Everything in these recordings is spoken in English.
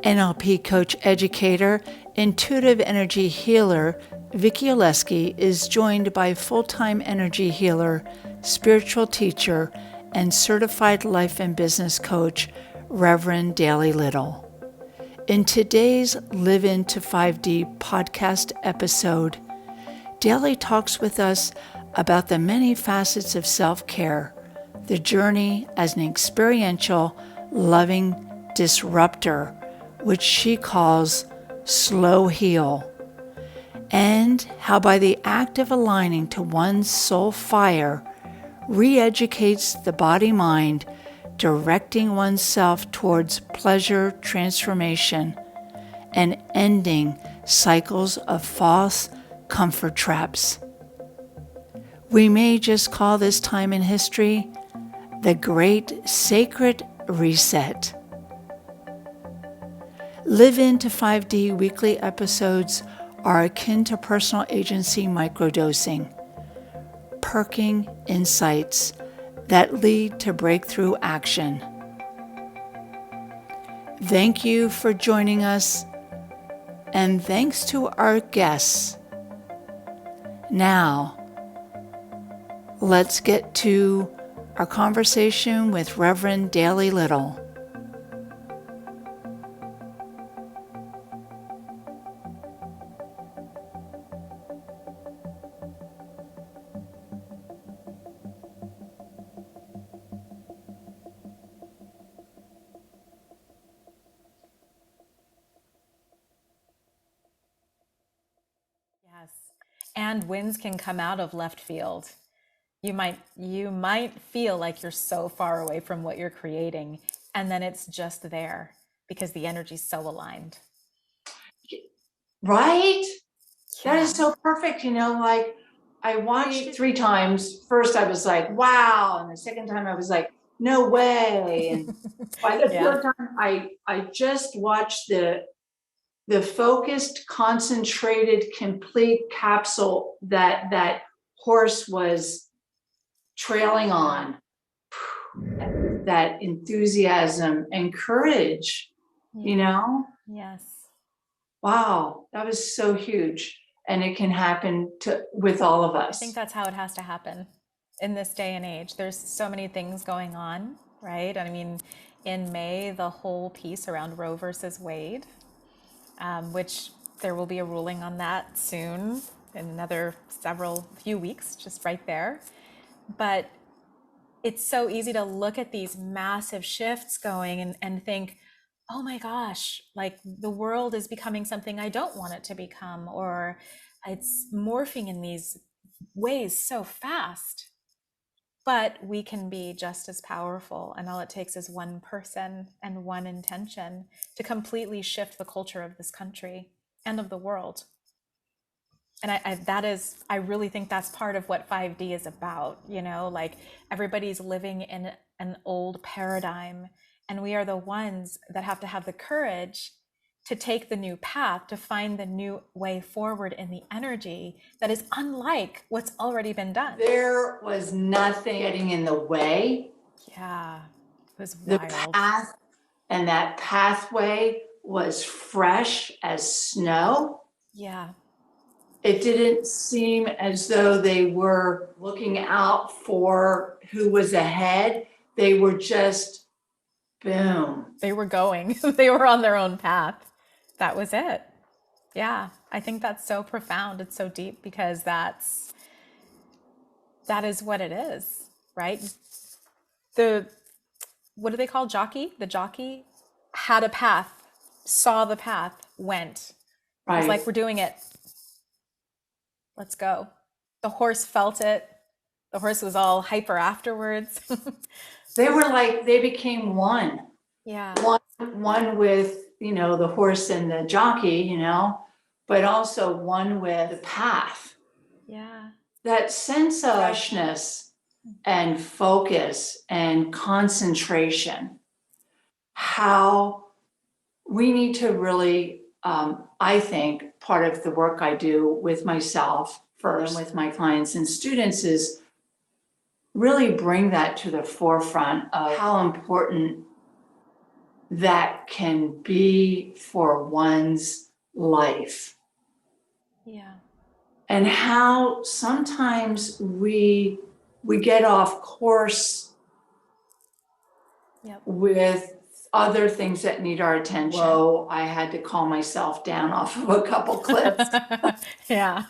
NLP Coach, educator, intuitive energy healer, Vicchi Oleski is joined by full-time energy healer, spiritual teacher, and certified life and business coach, Reverend Dailey Little. In today's Live Into 5D podcast episode, Dailey talks with us about the many facets of self-care, the journey as an experiential, loving disruptor, which she calls slow heal, and how by the act of aligning to one's soul fire, re-educates the body-mind, directing oneself towards pleasure transformation and ending cycles of false comfort traps. We may just call this time in history the Great Sacred Reset. Live Into 5D weekly episodes are akin to personal agency microdosing, perking insights that lead to breakthrough action. Thank you for joining us, and thanks to our guests. Now, let's get to our conversation with Reverend Dailey Little. Yes. And winds can come out of left field. You might feel like you're so far away from what you're creating, and then it's just there because the energy's so aligned. Right? That is so perfect. Like I watched it 3 times. First I was like, wow. And the second time I was like, no way. And by the third time, I just watched the focused, concentrated, complete capsule that horse was trailing on. That enthusiasm and courage, Yes. Wow, that was so huge. And it can happen with all of us. I think that's how it has to happen in this day and age. There's so many things going on, right? I mean, in May, the whole piece around Roe versus Wade, which there will be a ruling on that soon, in another few weeks, just right there. But it's so easy to look at these massive shifts going and think, oh my gosh, like the world is becoming something I don't want it to become, or it's morphing in these ways so fast. But we can be just as powerful, and all it takes is one person and one intention to completely shift the culture of this country and of the world. And I really think that's part of what 5D is about, like everybody's living in an old paradigm, and we are the ones that have to have the courage to take the new path, to find the new way forward in the energy that is unlike what's already been done. There was nothing getting in the way. Yeah, it was the wild. path, and that pathway was fresh as snow. Yeah. It didn't seem as though they were looking out for who was ahead. They were just boom. They were going. They were on their own path. That was it. Yeah, I think that's so profound. It's so deep because that is what it is, right? What do they call jockey? The jockey had a path, saw the path, went. Right. It was like, we're doing it. Let's go. The horse felt it. The horse was all hyper afterwards. They became one. Yeah. One with, the horse and the jockey, but also one with the path. Yeah. That sense of freshness and focus and concentration. How we need to really, I think part of the work I do with myself first, with my clients and students, is really bring that to the forefront of how important that can be for one's life. Yeah. And how sometimes we get off course with other things that need our attention. Whoa, I had to calm myself down off of a couple clips. Yeah.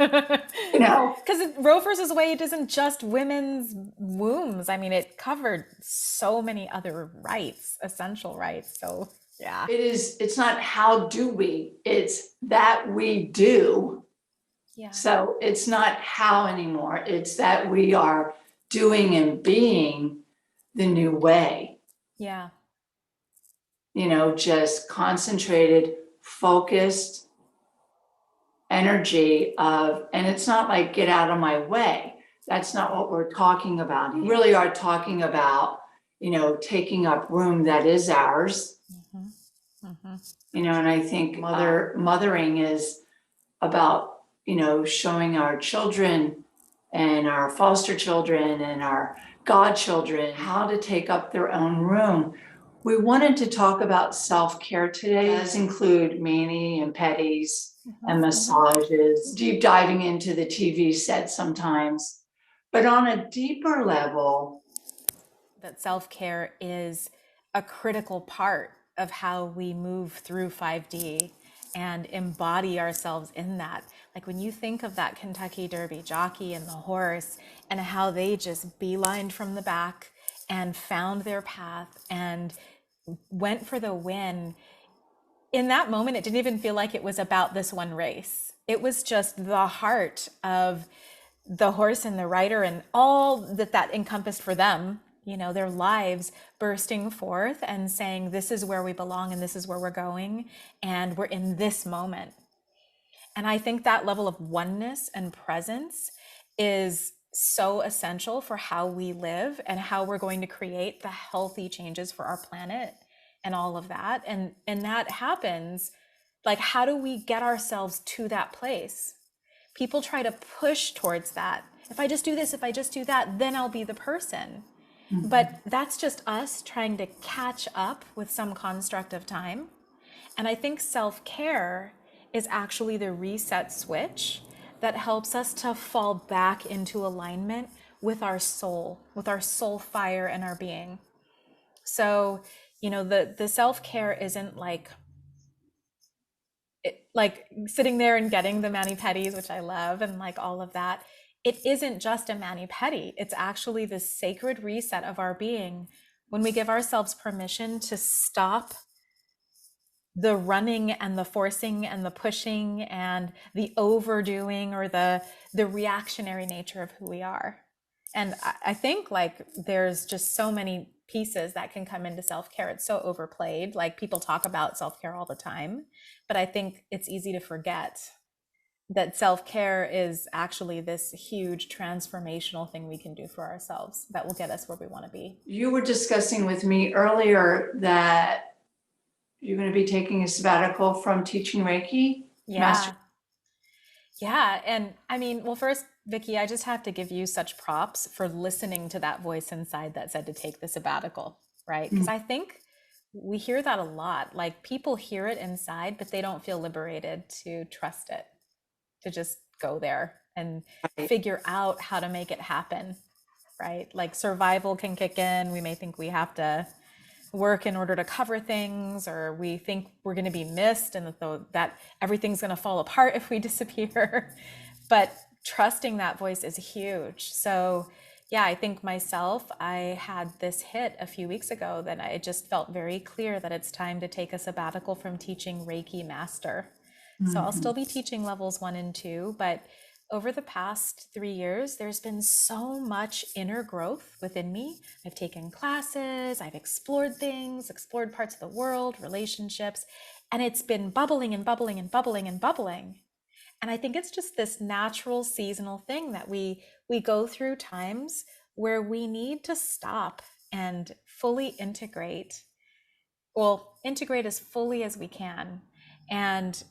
Because Roe versus Wade isn't just women's wombs. I mean, it covered so many other rights, essential rights. So yeah. It's not how do we, it's that we do. Yeah. So it's not how anymore. It's that we are doing and being the new way. Yeah. Just concentrated, focused energy and it's not like get out of my way. That's not what we're talking about. We really are talking about, taking up room that is ours. Mm-hmm. Mm-hmm. And I think mothering is about, showing our children and our foster children and our godchildren how to take up their own room. We wanted to talk about self-care today. It does include mani and pedis and massages, deep diving into the TV set sometimes. But on a deeper level, that self-care is a critical part of how we move through 5D and embody ourselves in that. Like when you think of that Kentucky Derby jockey and the horse and how they just beelined from the back and found their path and went for the win, in that moment, it didn't even feel like it was about this one race. It was just the heart of the horse and the rider and all that encompassed for them, their lives bursting forth and saying, this is where we belong and this is where we're going. And we're in this moment. And I think that level of oneness and presence is so essential for how we live and how we're going to create the healthy changes for our planet and all of that. And that happens, like, how do we get ourselves to that place? People try to push towards that. If I just do this, if I just do that, then I'll be the person. Mm-hmm. But that's just us trying to catch up with some construct of time. And I think self-care is actually the reset switch that helps us to fall back into alignment with our soul, soulFire and our being. So, the self-care isn't like sitting there and getting the mani-pedis, which I love, and like all of that. It isn't just a mani-pedi. It's actually this sacred reset of our being when we give ourselves permission to stop the running and the forcing and the pushing and the overdoing or the reactionary nature of who we are. And I think like there's just so many pieces that can come into self-care. It's so overplayed. Like people talk about self-care all the time, but I think it's easy to forget that self-care is actually this huge transformational thing we can do for ourselves that will get us where we want to be. You were discussing with me earlier that you're going to be taking a sabbatical from teaching Reiki? Yeah. Yeah. And I mean, well, first, Vicchi, I just have to give you such props for listening to that voice inside that said to take the sabbatical, right? Because I think we hear that a lot. Like people hear it inside, but they don't feel liberated to trust it, to just go there and figure out how to make it happen, right? Like survival can kick in. We may think we have to work in order to cover things, or we think we're going to be missed and that everything's going to fall apart if we disappear. But trusting that voice is huge. So yeah, I think myself, I had this hit a few weeks ago that I just felt very clear that it's time to take a sabbatical from teaching Reiki Master. So I'll still be teaching levels 1 and 2, but over the past 3 years, there's been so much inner growth within me. I've taken classes, I've explored things, explored parts of the world, relationships, and it's been bubbling and bubbling and bubbling and bubbling. And I think it's just this natural seasonal thing that we go through times where we need to stop and fully integrate. Well, integrate as fully as we can. And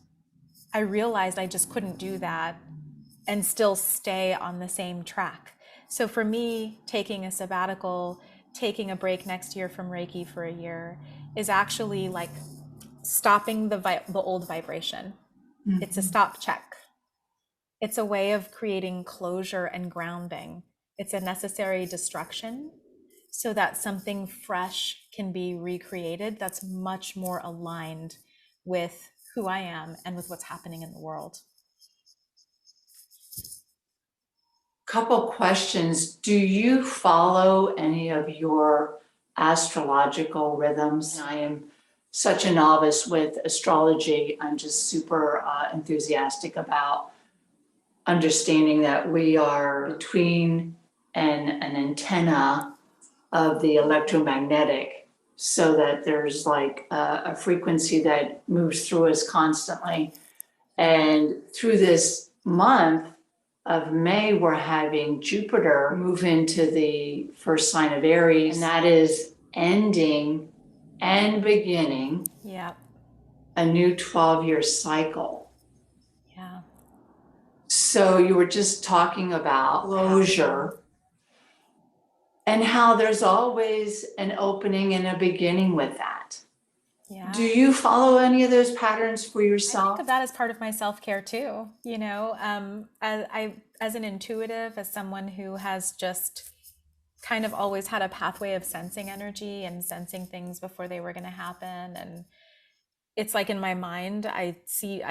I realized I just couldn't do that and still stay on the same track. So for me, taking a sabbatical, taking a break next year from Reiki for a year is actually like stopping the old vibration. It's a stop check. It's a way of creating closure and grounding. It's a necessary destruction so that something fresh can be recreated that's much more aligned with who I am and with what's happening in the world. Couple questions. Do you follow any of your astrological rhythms? I am such a novice with astrology. I'm just super enthusiastic about understanding that we are between an antenna of the electromagnetic, so that there's like a frequency that moves through us constantly. And through this month of May, we're having Jupiter move into the first sign of Aries, and that is ending and beginning a new 12-year cycle. Yeah. So you were just talking about closure and how there's always an opening and a beginning with that. Yeah. Do you follow any of those patterns for yourself? I think of that as part of my self-care too. You know, as an intuitive, as someone who has just kind of always had a pathway of sensing energy and sensing things before they were going to happen. And it's like in my mind, I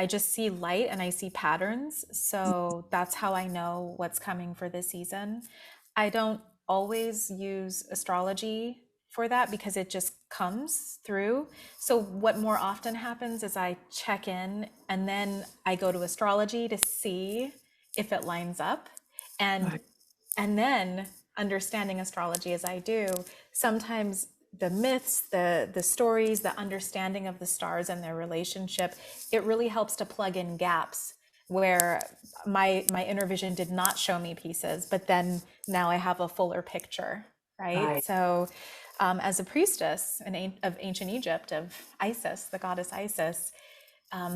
just see light and I see patterns. So that's how I know what's coming for this season. I don't always use astrology for that because it just comes through. So what more often happens is I check in and then I go to astrology to see if it lines up. And then understanding astrology as I do, sometimes the myths, the stories, the understanding of the stars and their relationship, it really helps to plug in gaps where my inner vision did not show me pieces, but then now I have a fuller picture, right? So as a priestess of ancient Egypt, of Isis, the goddess Isis,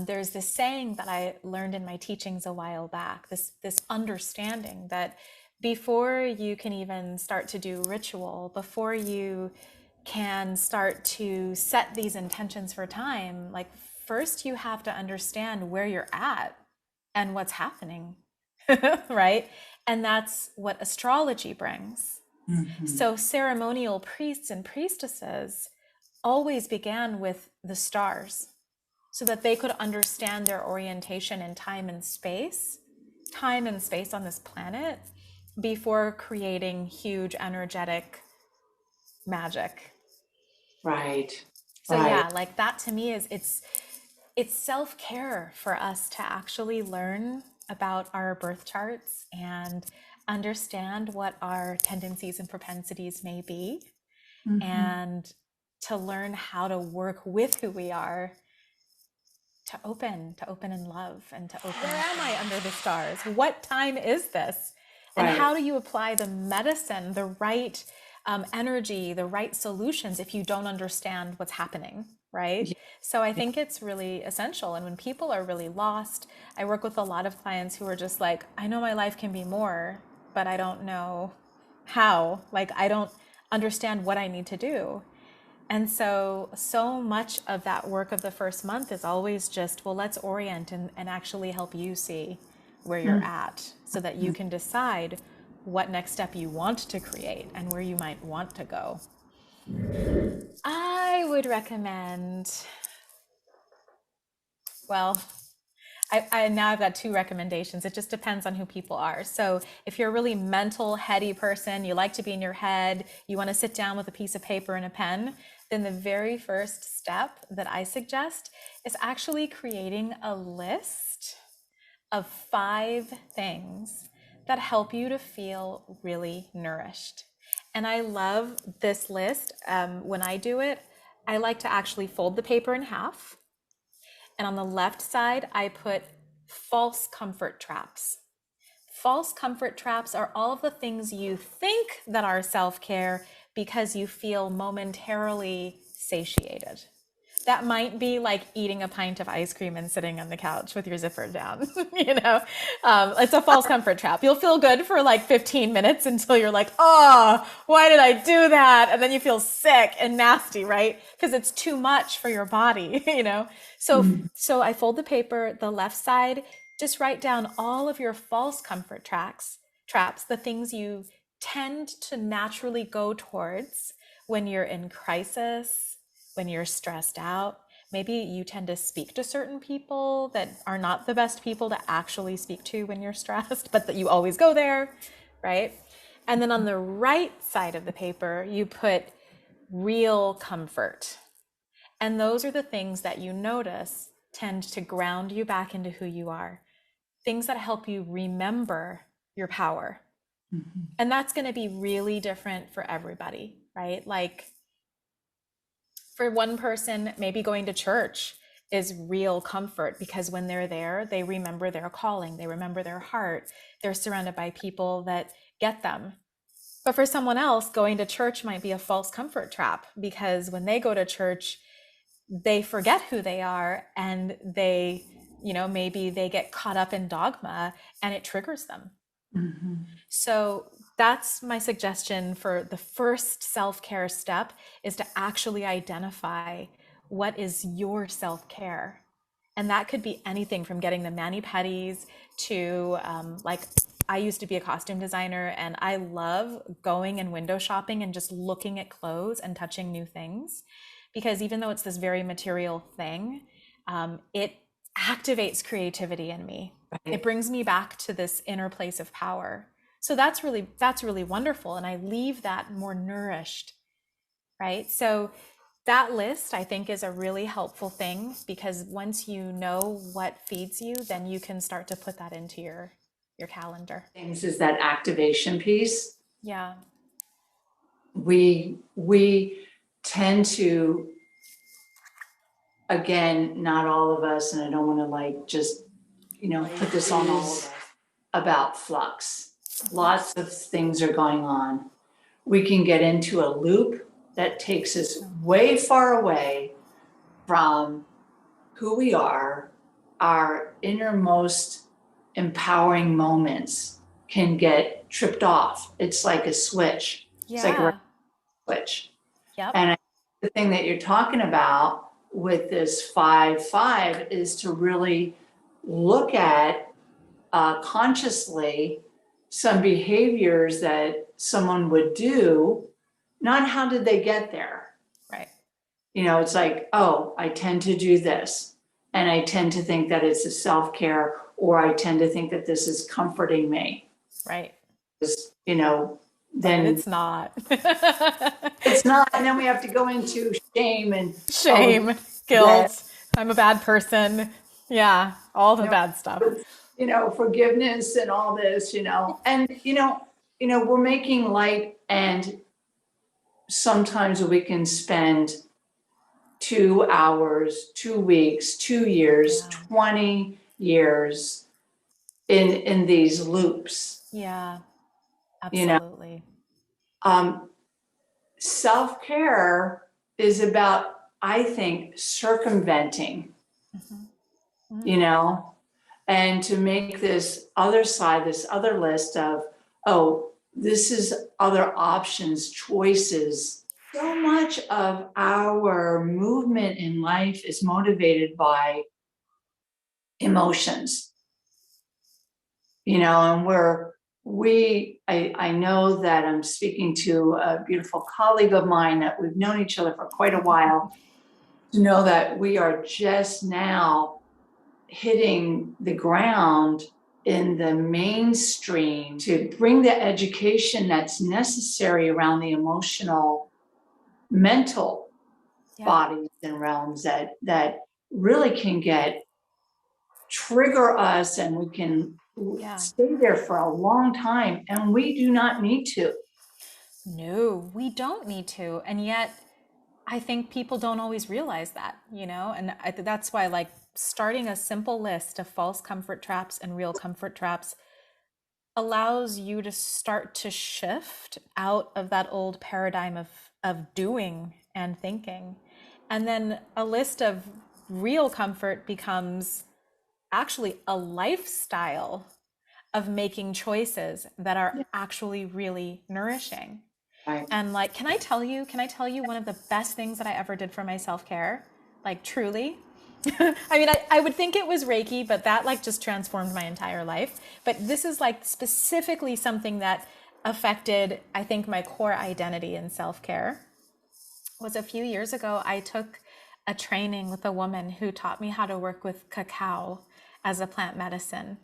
there's this saying that I learned in my teachings a while back, this understanding that before you can even start to do ritual, before you can start to set these intentions for time, like first you have to understand where you're at and what's happening, right? And that's what astrology brings. So ceremonial priests and priestesses always began with the stars so that they could understand their orientation in time and space on this planet before creating huge energetic magic. Right. So yeah, like that to me is it's self-care for us to actually learn about our birth charts and understand what our tendencies and propensities may be, and to learn how to work with who we are to open in love and to open. Where am I under the stars? What time is this? And how do you apply the medicine, the right energy, the right solutions if you don't understand what's happening, right? So I think it's really essential. And when people are really lost, I work with a lot of clients who are just like, I know my life can be more, but I don't know how. Like, I don't understand what I need to do. And so much of that work of the first month is always just, well, let's orient and actually help you see where you're at so that you can decide what next step you want to create and where you might want to go. I would recommend, well, now I've got two recommendations. It just depends on who people are. So if you're a really mental, heady person, you like to be in your head, you want to sit down with a piece of paper and a pen, then the very first step that I suggest is actually creating a list of 5 things that help you to feel really nourished. And I love this list. When I do it, I like to actually fold the paper in half. And on the left side, I put false comfort traps. False comfort traps are all of the things you think that are self-care because you feel momentarily satiated. That might be like eating a pint of ice cream and sitting on the couch with your zipper down. You know, it's a false comfort trap. You'll feel good for like 15 minutes until you're like, oh, why did I do that? And then you feel sick and nasty, right? Because it's too much for your body, you know? So I fold the paper, the left side, just write down all of your false comfort traps, the things you tend to naturally go towards when you're in crisis, when you're stressed out. Maybe you tend to speak to certain people that are not the best people to actually speak to when you're stressed, but that you always go there, right? And then on the right side of the paper, you put real comfort. And those are the things that you notice tend to ground you back into who you are. Things that help you remember your power. Mm-hmm. And that's going to be really different for everybody, right? Like for one person, maybe going to church is real comfort because when they're there, they remember their calling, they remember their heart, they're surrounded by people that get them. But for someone else, going to church might be a false comfort trap because when they go to church, they forget who they are and they, you know, maybe they get caught up in dogma and it triggers them. Mm-hmm. So that's my suggestion for the first self-care step, is to actually identify what is your self-care. And that could be anything from getting the mani-pedis to like I used to be a costume designer and I love going and window shopping and just looking at clothes and touching new things. Because even though it's this very material thing, it activates creativity in me. Right. It brings me back to this inner place of power. So that's really wonderful. And I leave that more nourished, right? So that list, I think, is a really helpful thing because once you know what feeds you, then you can start to put that into your calendar. Things is that activation piece. Yeah. We tend to, again, not all of us, and I don't want to like just, you know, put this on all of us, about flux. Lots of things are going on. We can get into a loop that takes us way far away from who we are. Our innermost empowering moments can get tripped off. It's like a switch. Yeah. It's like a switch. Yep. And the thing that you're talking about with this 5-5 is to really look at consciously some behaviors that someone would do, not how did they get there. Right. You know, it's like, oh, I tend to do this and I tend to think that it's a self-care, or I tend to think that this is comforting me. Right. You know, then but it's not. It's not. And then we have to go into shame and guilt. I'm a bad person. Yeah. All the bad stuff. You know, forgiveness and all this, you know, and, you know, we're making light, and sometimes we can spend 2 hours, 2 weeks, 2 years, 20 years in these loops. Yeah, absolutely. You know, self-care is about, I think, circumventing, you know, and to make this other side, this other list of, oh, this is other options, choices. So much of our movement in life is motivated by emotions, you know, and I know that I'm speaking to a beautiful colleague of mine that we've known each other for quite a while, to know that we are just now hitting the ground in the mainstream to bring the education that's necessary around the emotional, mental bodies and realms that really can trigger us, and we can stay there for a long time, and we do not need to. No, we don't need to. And yet I think people don't always realize that, you know, and that's why, like, starting a simple list of false comfort traps and real comfort traps allows you to start to shift out of that old paradigm of doing and thinking, And then a list of real comfort becomes actually a lifestyle of making choices that are actually really nourishing. Right. And like, can I tell you one of the best things that I ever did for my self-care? Like, truly. I mean, I would think it was Reiki, but that like just transformed my entire life. But this is like specifically something that affected, I think, my core identity in self-care. Was a few years ago, I took a training with a woman who taught me how to work with cacao as a plant medicine.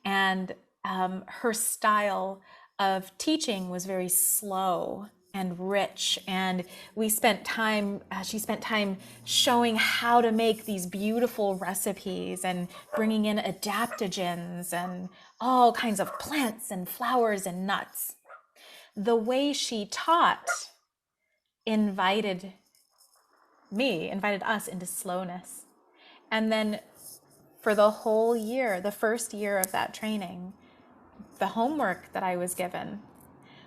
And her style of teaching was very slow and rich. And we spent time, she spent time showing how to make these beautiful recipes and bringing in adaptogens and all kinds of plants and flowers and nuts. The way she taught invited us into slowness. And then for the whole year, the first year of that training, the homework that I was given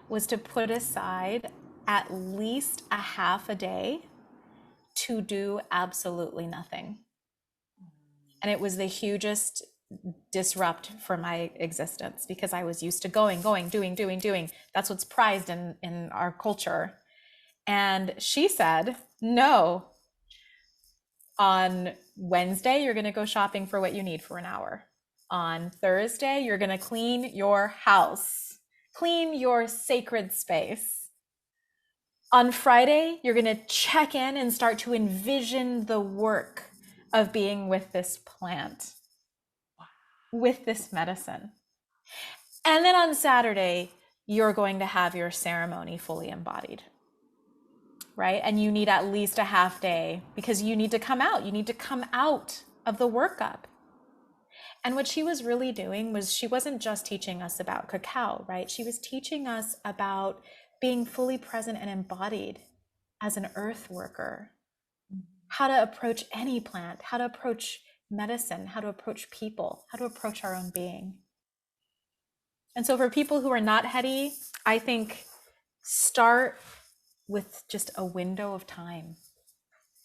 was to put aside at least a half a day to do absolutely nothing. And it was the hugest disrupt for my existence because I was used to going, doing. That's what's prized in our culture. And she said, no, on Wednesday, you're going to go shopping for what you need for an hour. On Thursday, you're going to clean your house, clean your sacred space. On Friday, you're going to check in and start to envision the work of being with this plant, with this medicine. And then on Saturday, you're going to have your ceremony fully embodied, right? And you need at least a half day because you need to come out. You need to come out of the workup. And what she was really doing was she wasn't just teaching us about cacao, right? She was teaching us about being fully present and embodied as an earth worker, how to approach any plant, how to approach medicine, how to approach people, how to approach our own being. And so for people who are not heady, I think start with just a window of time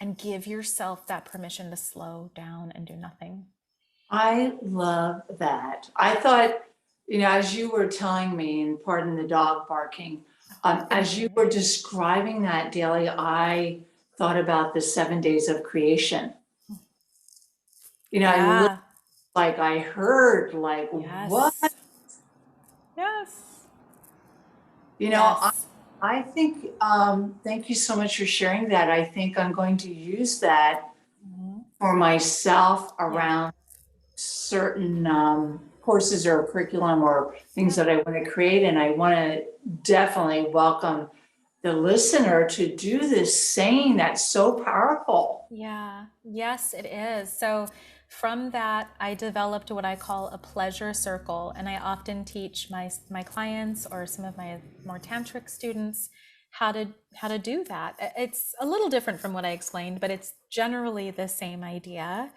and give yourself that permission to slow down and do nothing. I love that. I thought, as you were telling me, and pardon the dog barking, as you were describing that, Dailey, I thought about the 7 days of creation. Yeah. I heard, like, Yes. what? Yes. Yes. I think, thank you so much for sharing that. I think I'm going to use that for myself around certain courses or curriculum or things that I want to create. And I want to definitely welcome the listener to do this saying that's so powerful. Yeah, yes, it is. So from that, I developed what I call a pleasure circle. And I often teach my clients or some of my more tantric students how to do that. It's a little different from what I explained, but it's generally the same idea.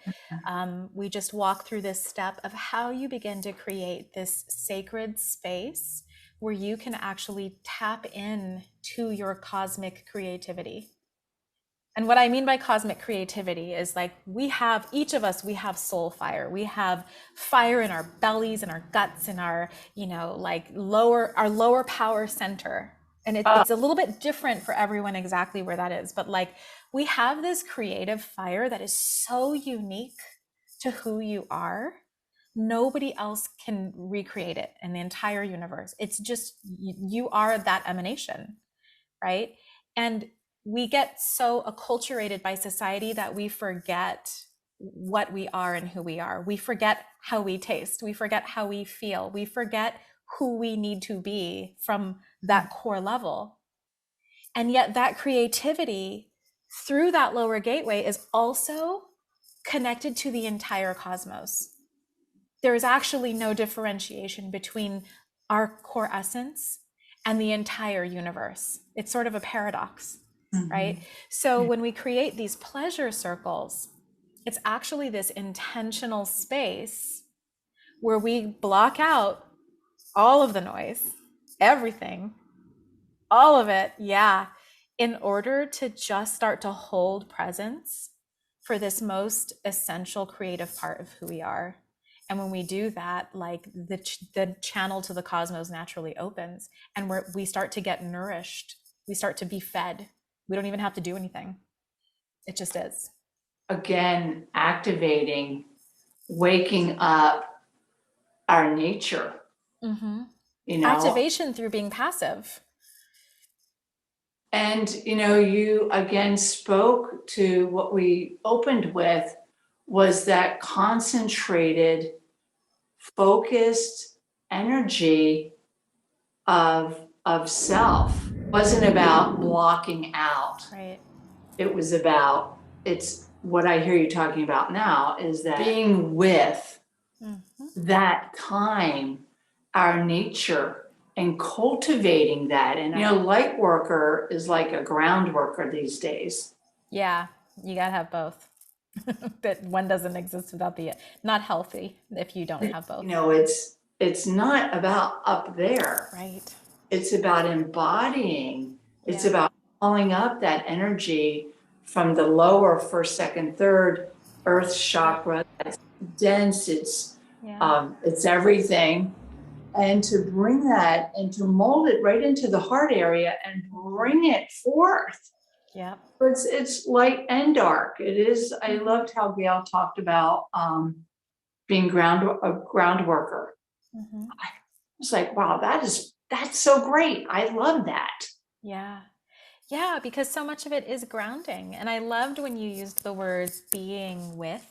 We just walk through this step of how you begin to create this sacred space where you can actually tap in to your cosmic creativity. And what I mean by cosmic creativity is like each of us, we have soulFire. We have fire in our bellies and our guts and our, our lower power center. And it's a little bit different for everyone exactly where that is. But like we have this creative fire that is so unique to who you are. Nobody else can recreate it in the entire universe. It's just, you are that emanation, right? And we get so acculturated by society that we forget what we are and who we are. We forget how we taste. We forget how we feel. We forget who we need to be from that core level. And yet that creativity through that lower gateway is also connected to the entire cosmos. There is actually no differentiation between our core essence and the entire universe. It's sort of a paradox. Right? So when we create these pleasure circles, it's actually this intentional space where we block out all of the noise, everything, all of it. Yeah. in order to just start to hold presence for this most essential creative part of who we are. And when we do that, like the channel to the cosmos naturally opens, and we start to get nourished. We start to be fed. We don't even have to do anything. It just is. Again, activating, waking up our nature, you know. Activation through being passive. And, you know, you again spoke to what we opened with was that concentrated, focused energy of self. It wasn't about blocking out. Right. It was about, it's what I hear you talking about now is that being with that time, our nature, and cultivating that. And, you know, light worker is like a ground worker these days. Yeah, you gotta have both. That one doesn't exist without the, not healthy if you don't have both. You know, it's not about up there. Right. It's about embodying. It's about calling up that energy from the lower first, second, third earth chakra. That's dense. It's everything. And to bring that and to mold it right into the heart area and bring it forth. Yeah. It's light and dark. It is. I loved how Gail talked about being a ground worker. I was like, wow, that's so great. I love that. Yeah. Yeah, because so much of it is grounding. And I loved when you used the words being with,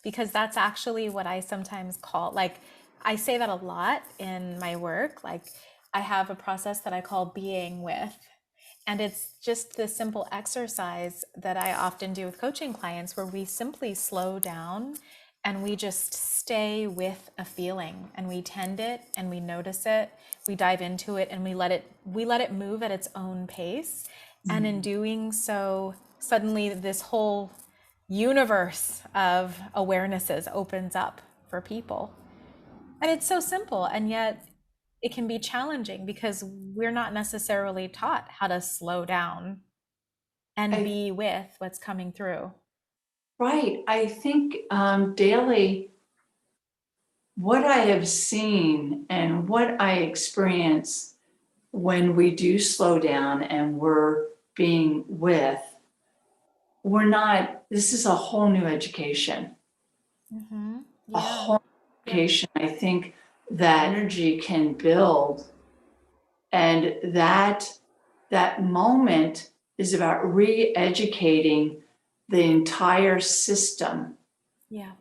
because that's actually what I sometimes call, like, I say that a lot in my work. Like, I have a process that I call being with. And it's just the simple exercise that I often do with coaching clients where we simply slow down and we just stay with a feeling and we tend it and we notice it, we dive into it and we let it move at its own pace. And in doing so, suddenly this whole universe of awarenesses opens up for people. And it's so simple, and yet it can be challenging because we're not necessarily taught how to slow down and be with what's coming through. Right. I think daily, what I have seen and what I experience when we do slow down and we're being with, this is a whole new education. A whole new education. I think that energy can build, and that moment is about re-educating the entire system. Yeah.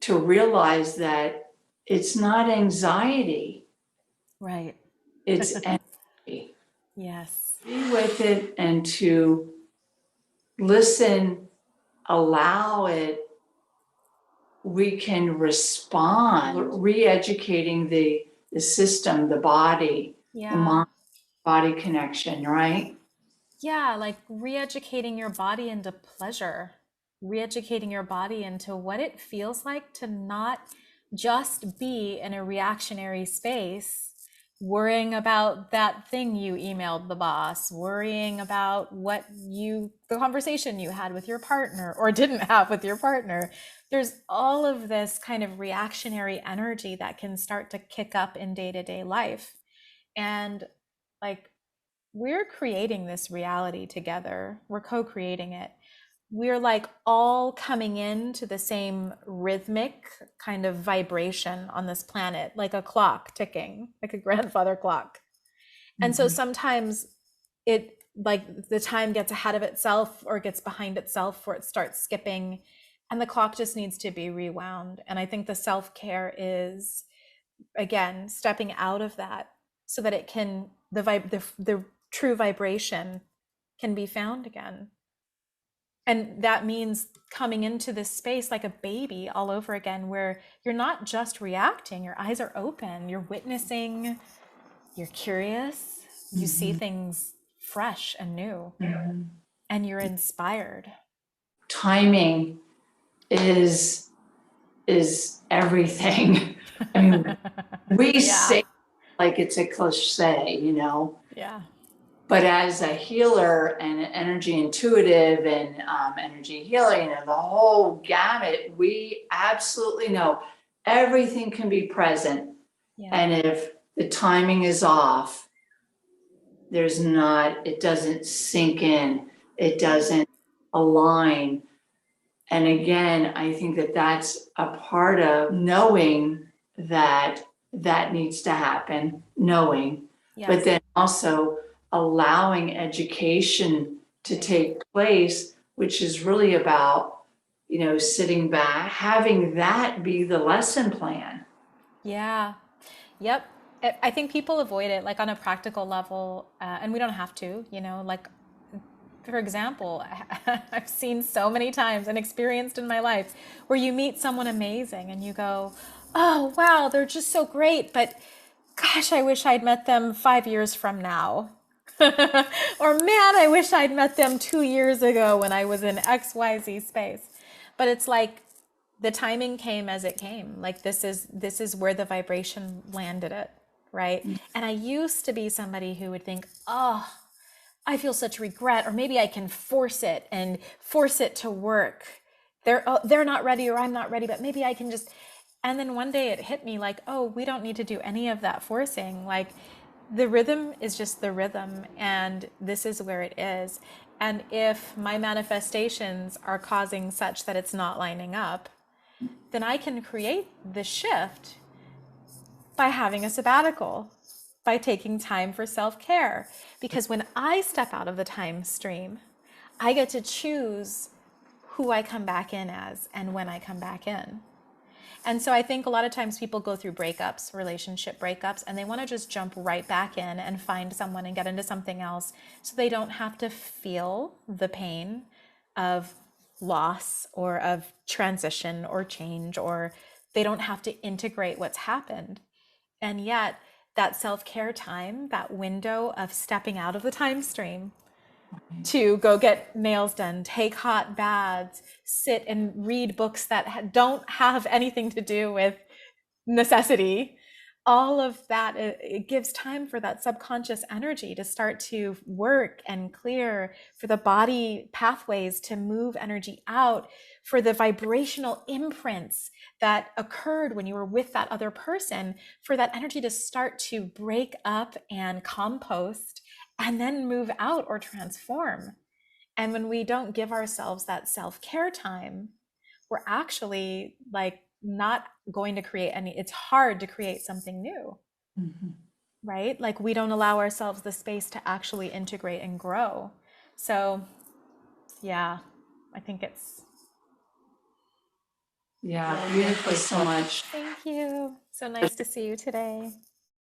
To realize that it's not anxiety. Right. It's energy. Yes. Be with it and to listen, allow it. We can respond, re-educating the system, the body, the mind, body connection, right? Yeah, like re-educating your body into pleasure, re-educating your body into what it feels like to not just be in a reactionary space, worrying about that thing you emailed the boss, worrying about the conversation you had with your partner or didn't have with your partner. There's all of this kind of reactionary energy that can start to kick up in day-to-day life. And like, we're creating this reality together. We're co-creating it. We're like all coming into the same rhythmic kind of vibration on this planet, like a clock ticking, like a grandfather clock. And so sometimes it, like, the time gets ahead of itself or gets behind itself, or it starts skipping, and the clock just needs to be rewound. And I think the self-care is, again, stepping out of that so that it can, the true vibration can be found again. And that means coming into this space like a baby all over again, where you're not just reacting, your eyes are open, you're witnessing, you're curious, you see things fresh and new, and you're inspired. Timing is everything. I mean, we say like it's a cliche, you know? Yeah. But as a healer and an energy intuitive and energy healing and the whole gamut, we absolutely know everything can be present. Yeah. And if the timing is off, it doesn't sink in, it doesn't align. And again, I think that that's a part of knowing that that needs to happen, knowing, Yes. but then also allowing education to take place, which is really about, sitting back, having that be the lesson plan. Yeah. Yep. I think people avoid it, like on a practical level, and we don't have to, like, for example, I've seen so many times and experienced in my life where you meet someone amazing and you go, oh, wow, they're just so great. But gosh, I wish I'd met them 5 years from now. Or man, I wish I'd met them 2 years ago when I was in XYZ space. But it's like the timing came as it came. Like this is where the vibration landed it, right? And I used to be somebody who would think, oh, I feel such regret, or maybe I can force it to work. They're not ready, or I'm not ready, but maybe I can just. And then one day it hit me like, oh, we don't need to do any of that forcing. Like the rhythm is just the rhythm, and this is where it is. And if my manifestations are causing such that it's not lining up, then I can create the shift by having a sabbatical, by taking time for self-care. Because when I step out of the time stream, I get to choose who I come back in as and when I come back in. And so I think a lot of times people go through breakups, relationship breakups, and they want to just jump right back in and find someone and get into something else so they don't have to feel the pain of loss or of transition or change, or they don't have to integrate what's happened. And yet that self-care time, that window of stepping out of the time stream to go get nails done, take hot baths, sit and read books that don't have anything to do with necessity, all of that, it gives time for that subconscious energy to start to work and clear, for the body pathways to move energy out, for the vibrational imprints that occurred when you were with that other person, for that energy to start to break up and compost and then move out or transform. And when we don't give ourselves that self-care time, we're actually like not going to create it's hard to create something new. Mm-hmm. Right? Like we don't allow ourselves the space to actually integrate and grow. So yeah, I think it's. Yeah, beautifully so much. Thank you. So nice to see you today.